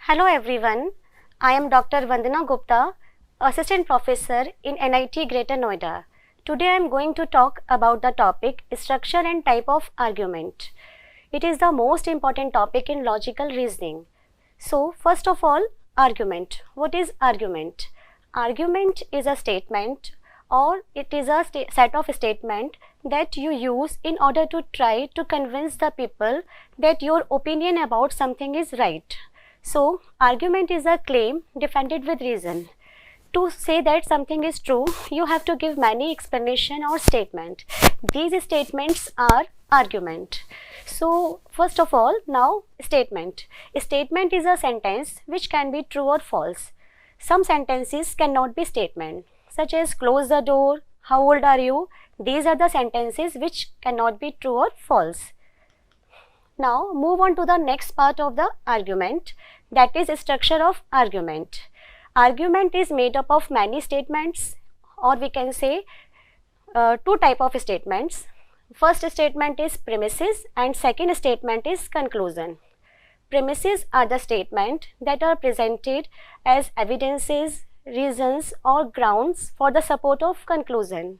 Hello everyone, I am Dr. Vandana Gupta, Assistant Professor in NIT Greater Noida. Today I am going to talk about the topic structure and type of argument. It is the most important topic in logical reasoning. So first of all, argument. What is argument? Argument is a statement or it is a set of statement that you use in order to try to convince the people that your opinion about something is right. So, argument is a claim defended with reason. To say that something is true, you have to give many explanation or statement. These statements are argument. So, first of all, now statement. A statement is a sentence which can be true or false. Some sentences cannot be statement, such as close the door, how old are you? These are the sentences which cannot be true or false. Now move on to the next part of the argument, that is structure of argument. Argument is made up of many statements, or we can say two type of statements. First statement is premises and second statement is conclusion. Premises are the statement that are presented as evidences, reasons or grounds for the support of conclusion.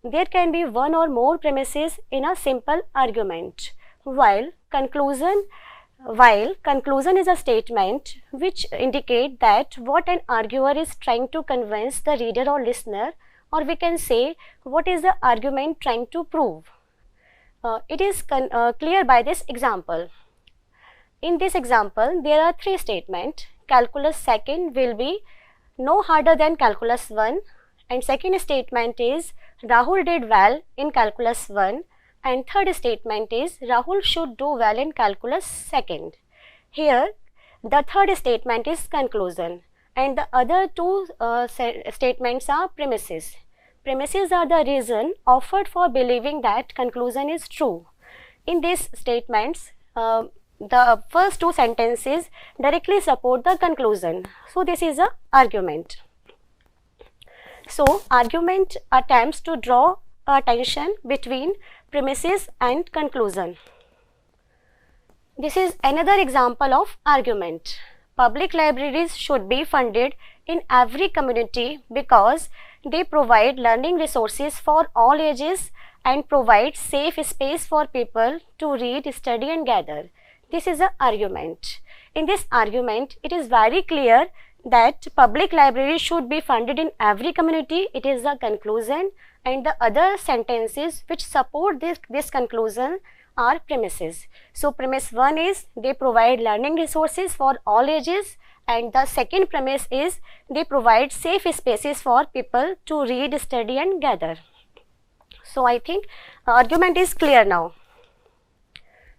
There can be one or more premises in a simple argument. While conclusion is a statement which indicate that what an arguer is trying to convince the reader or listener, or we can say what is the argument trying to prove. It is clear by this example. In this example, there are three statements. Calculus second will be no harder than calculus 1, and second statement is Rahul did well in calculus 1. And third statement is Rahul should do well in calculus second. Here the third statement is conclusion and the other two statements are premises. Premises are the reason offered for believing that conclusion is true. In these statements, the first two sentences directly support the conclusion. So this is an argument. So argument attempts to draw a tension between premises and conclusion. This is another example of argument. Public libraries should be funded in every community because they provide learning resources for all ages and provide safe space for people to read, study and gather. This is an argument. In this argument, it is very clear that public libraries should be funded in every community. It is the conclusion, and the other sentences which support this conclusion are premises. So premise 1 is they provide learning resources for all ages, and the second premise is they provide safe spaces for people to read, study and gather. So I think argument is clear now.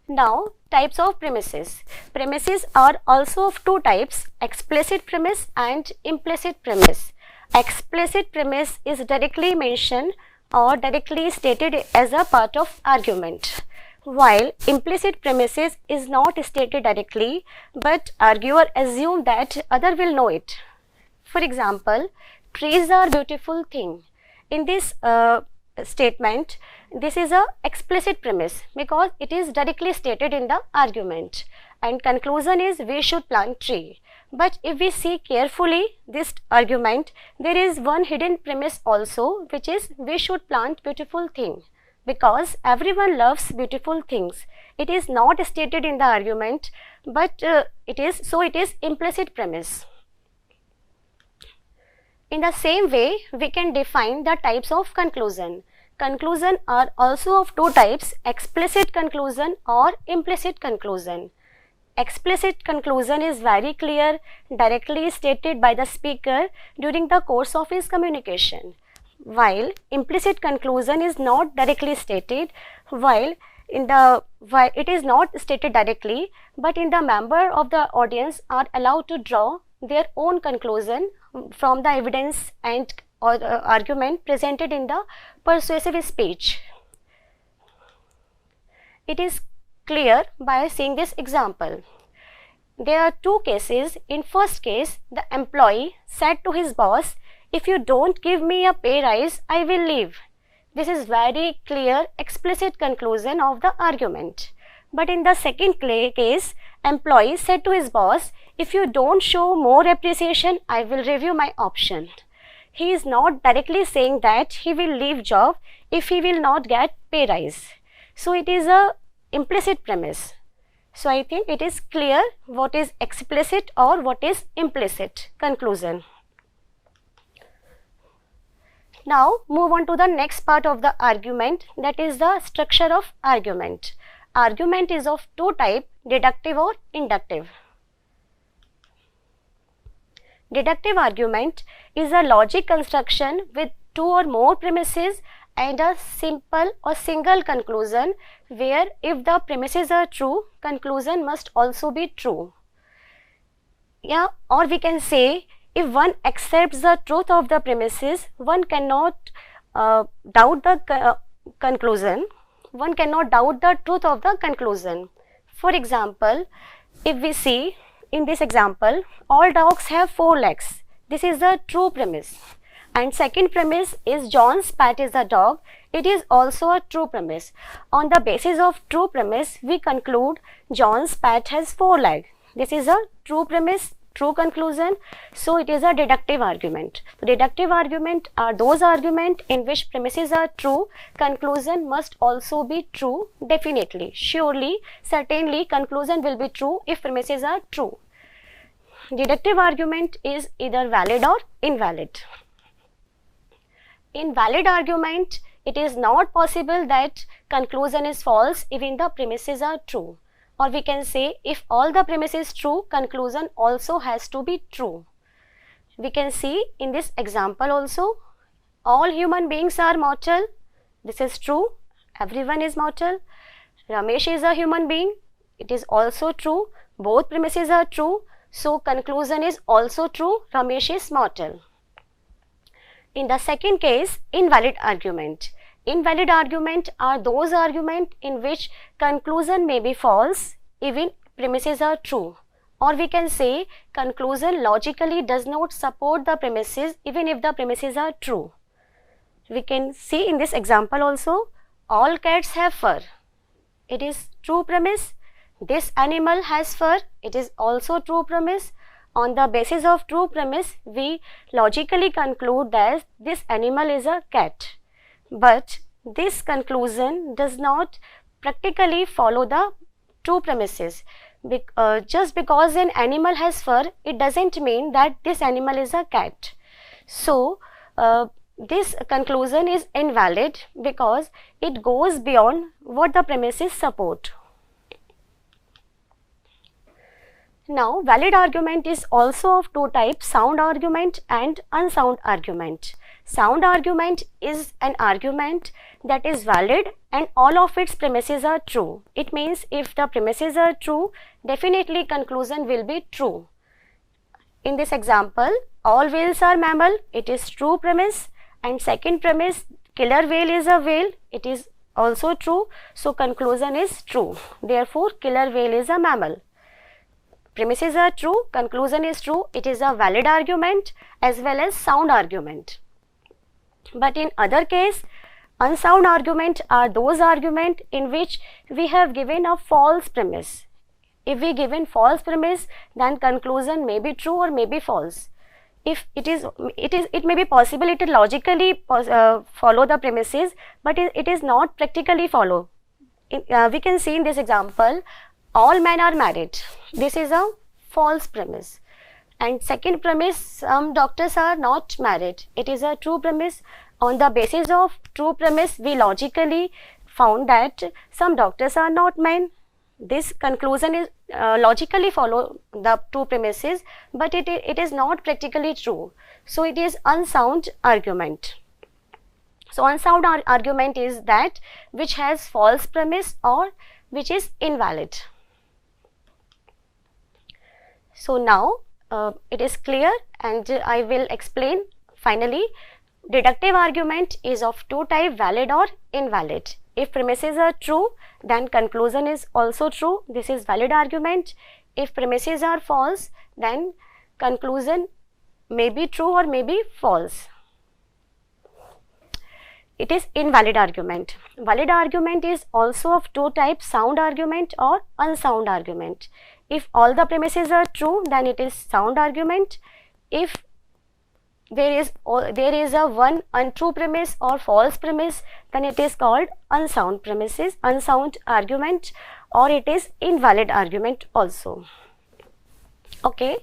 Now types of premises. Premises are also of two types, explicit premise and implicit premise. Explicit premise is directly mentioned or directly stated as a part of argument, while implicit premises is not stated directly but arguer assume that other will know it. For example, trees are beautiful thing. In this statement, this is a explicit premise because it is directly stated in the argument, and conclusion is we should plant tree. But if we see carefully this argument, there is one hidden premise also, which is we should plant beautiful thing because everyone loves beautiful things. It is not stated in the argument, but it is implicit premise. In the same way, we can define the types of conclusion. Conclusion are also of two types, explicit conclusion or implicit conclusion. Explicit conclusion is very clear, directly stated by the speaker during the course of his communication, while implicit conclusion is not directly stated, while it is not stated directly, but in the member of the audience are allowed to draw their own conclusion from the evidence and or argument presented in the persuasive speech. It is clear by seeing this example. There are two cases. In first case, the employee said to his boss, "If you don't give me a pay rise, I will leave." This is very clear, explicit conclusion of the argument. But in the second case, employee said to his boss, if you don't show more appreciation, I will review my option. He is not directly saying that he will leave job if he will not get pay rise. So it is a implicit premise. So I think it is clear what is explicit or what is implicit conclusion. Now move on to the next part of the argument, that is the structure of argument. Argument is of two types, deductive or inductive. Deductive argument is a logic construction with two or more premises and a simple or single conclusion, where if the premises are true, conclusion must also be true. Yeah, or we can say, if one accepts the truth of the premises, one cannot doubt the conclusion. One cannot doubt the truth of the conclusion. For example, if we see in this example, all dogs have 4 legs. This is the true premise. And second premise is John's pet is a dog. It is also a true premise. On the basis of true premise, we conclude John's pet has 4 legs. This is a true premise, true conclusion. So it is a deductive argument. So deductive argument are those arguments in which premises are true, conclusion must also be true. Definitely, surely, certainly conclusion will be true if premises are true. Deductive argument is either valid or invalid. In valid argument, it is not possible that conclusion is false even the premises are true. Or we can say, if all the premises true, conclusion also has to be true. We can see in this example also, all human beings are mortal. This is true. Everyone is mortal. Ramesh is a human being. It is also true. Both premises are true. So conclusion is also true. Ramesh is mortal. In the second case, invalid argument. Invalid argument are those arguments in which conclusion may be false even premises are true. Or we can say conclusion logically does not support the premises even if the premises are true. We can see in this example also, all cats have fur. It is true premise. This animal has fur. It is also true premise. On the basis of true premise, we logically conclude that this animal is a cat. But this conclusion does not practically follow the true premises. Just because an animal has fur, it doesn't mean that this animal is a cat. So, this conclusion is invalid because it goes beyond what the premises support. Now, valid argument is also of two types, sound argument and unsound argument. Sound argument is an argument that is valid and all of its premises are true. It means if the premises are true, definitely conclusion will be true. In this example, all whales are mammal. It is true premise. And second premise, killer whale is a whale. It is also true. So conclusion is true. Therefore, killer whale is a mammal. Premises are true, conclusion is true. It is a valid argument as well as sound argument. But in other case, unsound argument are those arguments in which we have given a false premise. If we given false premise, then conclusion may be true or may be false. If it may be possible, it will logically follow the premises, but it is not practically follow. We can see in this example, all men are married. This is a false premise. And second premise, some doctors are not married. It is a true premise. On the basis of true premise, we logically found that some doctors are not men. This conclusion is logically follow the two premises, but it is not practically true. So it is unsound argument. So unsound argument is that which has false premise or which is invalid. So now it is clear and I will explain finally. Deductive argument is of two types, valid or invalid. If premises are true, then conclusion is also true. This is valid argument. If premises are false, then conclusion may be true or may be false. it is invalid argument. Valid argument is also of two types, sound argument or unsound argument. If all the premises are true, then it is sound argument. If there is a one untrue premise or false premise, then it is called unsound premises, unsound argument, or it is invalid argument also. Okay.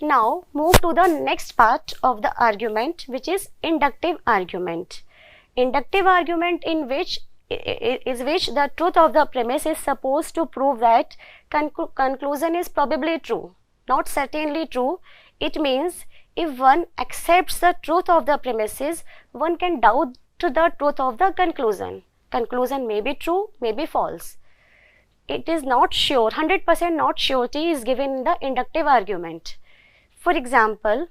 Now move to the next part of the argument, which is inductive argument. Inductive argument in which the truth of the premise is supposed to prove that conclusion is probably true, not certainly true. It means if one accepts the truth of the premises, one can doubt the truth of the conclusion. Conclusion may be true, may be false. It is not sure, 100% not surety is given in the inductive argument. For example,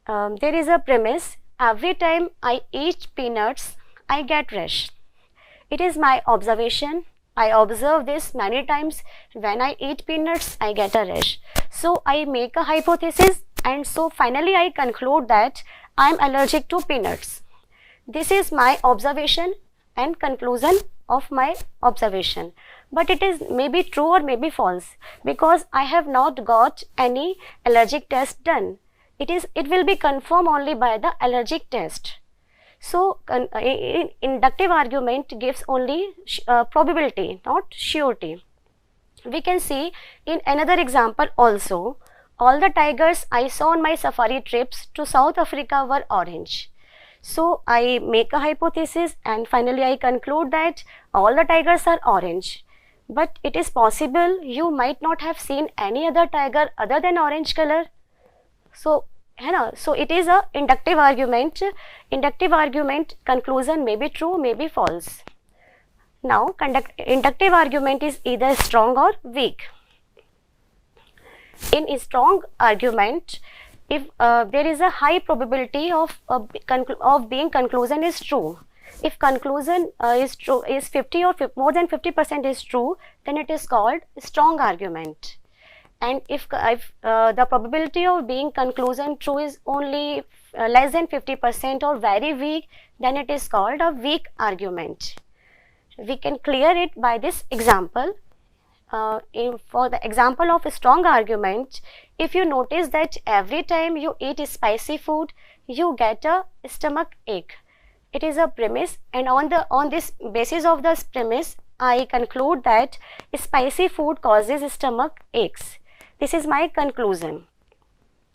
there is a premise, every time I eat peanuts, I get rash. It is my observation. I observe this many times. When I eat peanuts, I get a rash. So I make a hypothesis, and so finally I conclude that I am allergic to peanuts. This is my observation and conclusion of my observation. But it is maybe true or maybe false, because I have not got any allergic test done. It will be confirmed only by the allergic test. So inductive argument gives only probability, not surety. We can see in another example also. All the tigers I saw on my safari trips to South Africa were orange. So I make a hypothesis and finally I conclude that all the tigers are orange. But it is possible you might not have seen any other tiger other than orange color. So it is a inductive argument. Inductive argument conclusion may be true, may be false. Now inductive argument is either strong or weak. In a strong argument, if there is a high probability of being conclusion is true. If conclusion is true, is 50 or more than 50% is true, then it is called strong argument. And if the probability of being conclusion true is only less than 50% or very weak, then it is called a weak argument. We can clear it by this example. For the example of a strong argument, if you notice that every time you eat spicy food, you get a stomach ache. It is a premise, and on this basis of this premise, I conclude that spicy food causes stomach aches. This is my conclusion.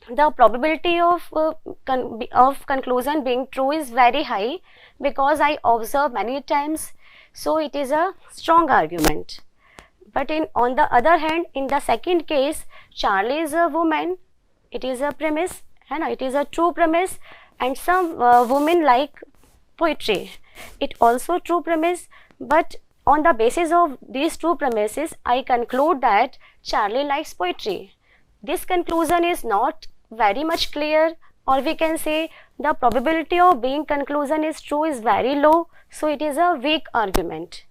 The probability of conclusion being true is very high because I observe many times. So it is a strong argument. But on the other hand, in the second case, Charlie is a woman. It is a premise, and it is a true premise. And some women like poetry. It also true premise, but on the basis of these two premises, I conclude that Charlie likes poetry. This conclusion is not very much clear, or we can say the probability of being conclusion is true is very low, so it is a weak argument.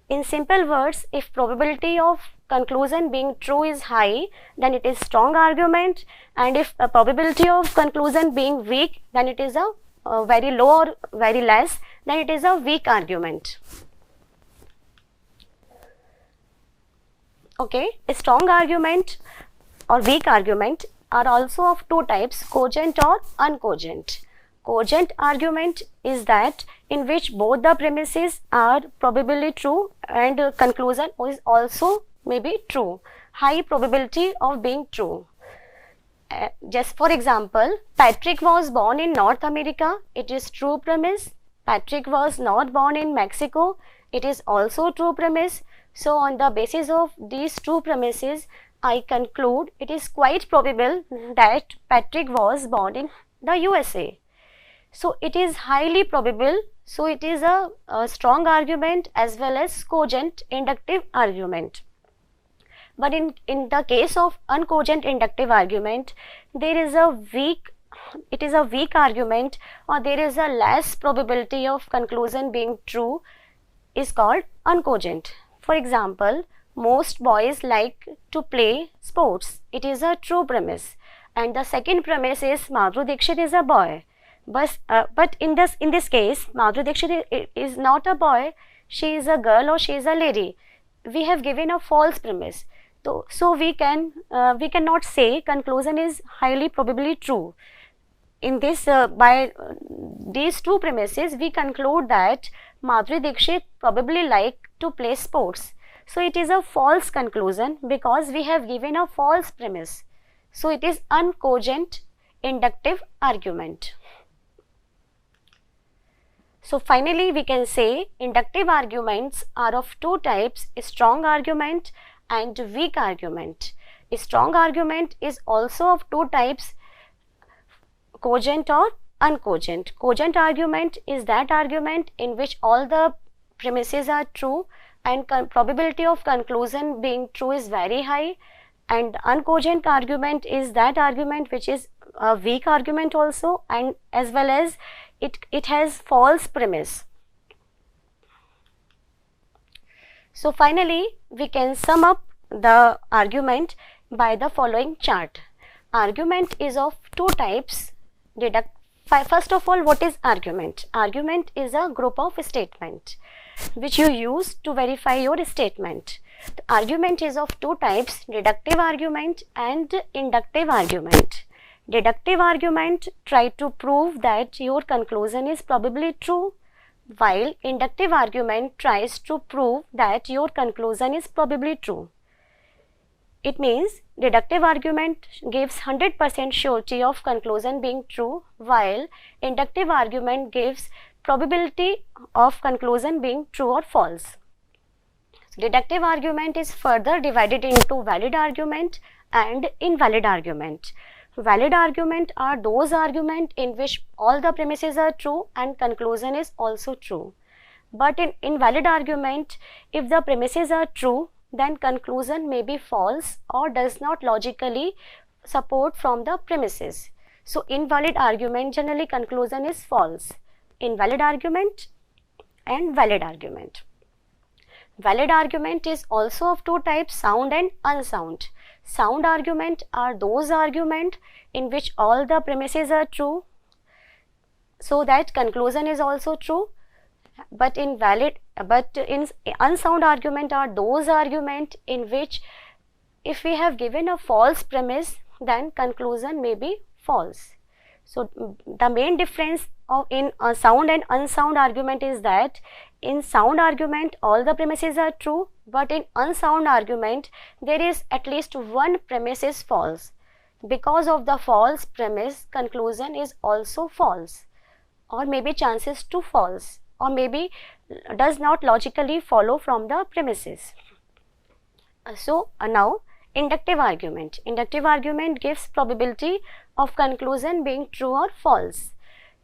In simple words, if probability of conclusion being true is high, then it is strong argument, and if a probability of conclusion being weak, then it is a very low or very less, then it is a weak argument. Okay, a strong argument or weak argument are also of two types, cogent or uncogent. Cogent argument is that in which both the premises are probably true and conclusion is also may be true, high probability of being true. Just for example, Patrick was born in North America, it is true premise. Patrick was not born in Mexico, it is also true premise. So on the basis of these two premises, I conclude it is quite probable that Patrick was born in the USA. So it is highly probable, so it is a strong argument as well as cogent inductive argument. But in the case of uncogent inductive argument, there is a weak argument, or there is a less probability of conclusion being true, is called uncogent. For example, most boys like to play sports. It is a true premise. And the second premise is Madhuri Dixit is a boy. But in this case, Madhuri Dixit is not a boy, she is a girl or she is a lady. We have given a false premise. So we cannot say conclusion is highly probably true. In this, by these two premises, we conclude that Madhuri Dixit probably like to play sports. So it is a false conclusion because we have given a false premise. So it is uncogent inductive argument. So finally, we can say inductive arguments are of two types: strong argument and weak argument. A strong argument is also of two types: cogent or uncogent. Cogent argument is that argument in which all the premises are true and probability of conclusion being true is very high, and uncogent argument is that argument which is a weak argument also, and as well as it has false premise. So finally, we can sum up the argument by the following chart. Argument is of two types. First of all, what is argument? Argument is a group of statements which you use to verify your statement. The argument is of two types: deductive argument and inductive argument. Deductive argument try to prove that your conclusion is probably true, while inductive argument tries to prove that your conclusion is probably true. It means deductive argument gives 100% surety of conclusion being true, while inductive argument gives probability of conclusion being true or false. Deductive argument is further divided into valid argument and invalid argument. Valid argument are those arguments in which all the premises are true and conclusion is also true. But in invalid argument, if the premises are true, then conclusion may be false or does not logically support from the premises. So invalid argument, generally conclusion is false. Invalid argument and valid argument. Valid argument is also of two types: sound and unsound. Sound argument are those arguments in which all the premises are true, so that conclusion is also true. But in unsound argument are those arguments in which if we have given a false premise, then conclusion may be false. So the main difference in a sound and unsound argument is that in sound argument all the premises are true, but in unsound argument there is at least one premise is false. Because of the false premise, conclusion is also false, or maybe chances to false, or maybe does not logically follow from the premises. So now inductive argument. Inductive argument gives probability of conclusion being true or false.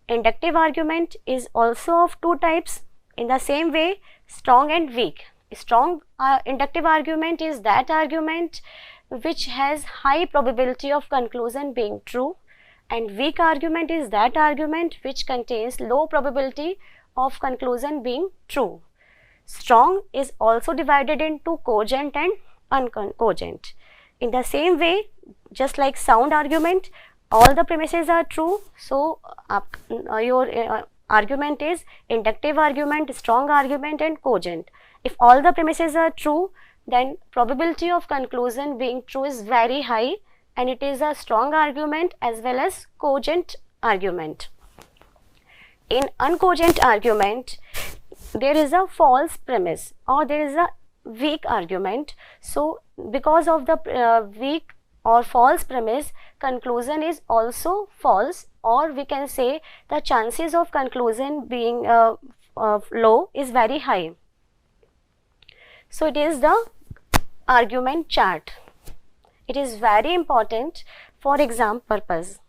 Inductive argument is also of two types in the same way: strong and weak. Strong inductive argument is that argument which has high probability of conclusion being true, and weak argument is that argument which contains low probability of conclusion being true. Strong is also divided into cogent and uncogent. In the same way, just like sound argument, all the premises are true, so your argument is inductive argument, strong argument and cogent. If all the premises are true, then probability of conclusion being true is very high, and it is a strong argument as well as cogent argument. In uncogent argument, there is a false premise or there is a weak argument. So because of the weak or false premise, conclusion is also false, or we can say the chances of conclusion being low is very high. So it is the argument chart. It is very important for exam purpose.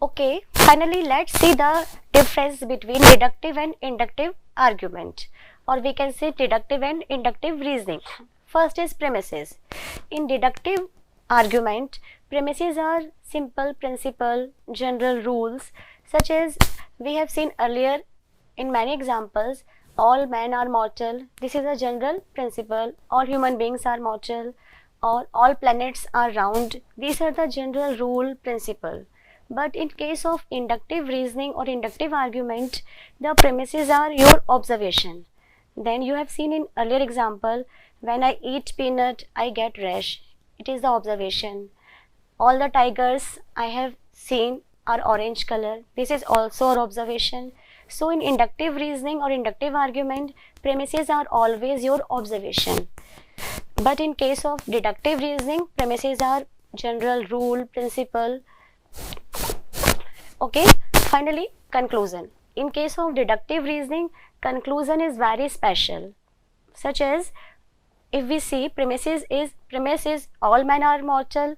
Okay, finally let's see the difference between deductive and inductive argument, or we can say deductive and inductive reasoning. First is premises. In deductive argument, premises are simple principle, general rules, such as we have seen earlier in many examples: all men are mortal. This is a general principle. All human beings are mortal. or all planets are round. These are the general rule principle. But in case of inductive reasoning or inductive argument, the premises are your observation. Then you have seen in earlier example, when I eat peanut, I get rash. It is the observation. All the tigers I have seen are orange color. This is also our observation. So in inductive reasoning or inductive argument, premises are always your observation. But in case of deductive reasoning, premises are general rule, principle. Okay, finally, conclusion. In case of deductive reasoning, conclusion is very special. Such as, if we see premise is all men are mortal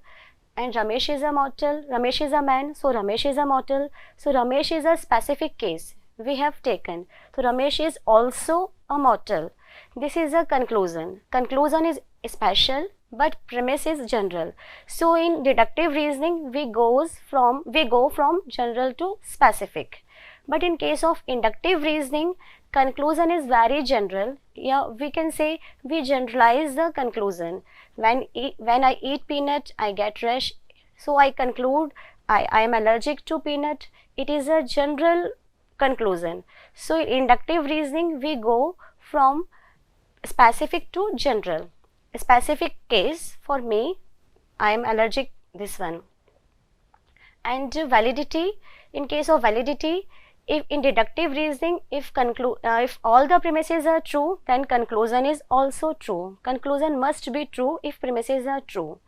and Ramesh is a mortal, Ramesh is a man, so Ramesh is a mortal. So Ramesh is a specific case we have taken. So Ramesh is also a mortal. This is a conclusion. Conclusion is special, but premise is general. So in deductive reasoning, we go from general to specific. But in case of inductive reasoning, conclusion is very general. Yeah, we can say we generalize the conclusion. When I eat peanut, I get rash. So I conclude I am allergic to peanut. It is a general conclusion. So in inductive reasoning, we go from specific to general. A specific case, for me, I am allergic this one. And validity, in case of validity, if in deductive reasoning, if all the premises are true, then conclusion is also true. Conclusion must be true if premises are true.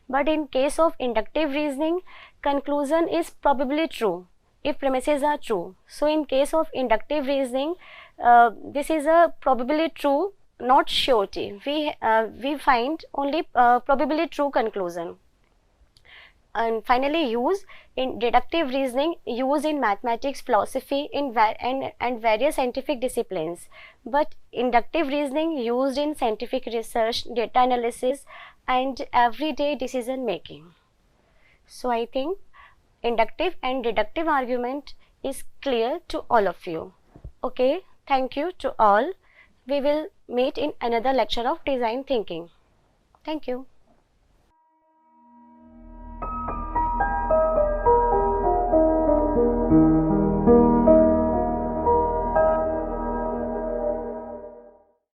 But in case of inductive reasoning, conclusion is probably true if premises are true. So in case of inductive reasoning, this is a probably true, not surety. We find only probably true conclusion. And finally, use in deductive reasoning, use in mathematics, philosophy, and various scientific disciplines. But inductive reasoning used in scientific research, data analysis, and everyday decision making. So I think inductive and deductive argument is clear to all of you. Okay, thank you to all. We will meet in another lecture of design thinking. Thank you.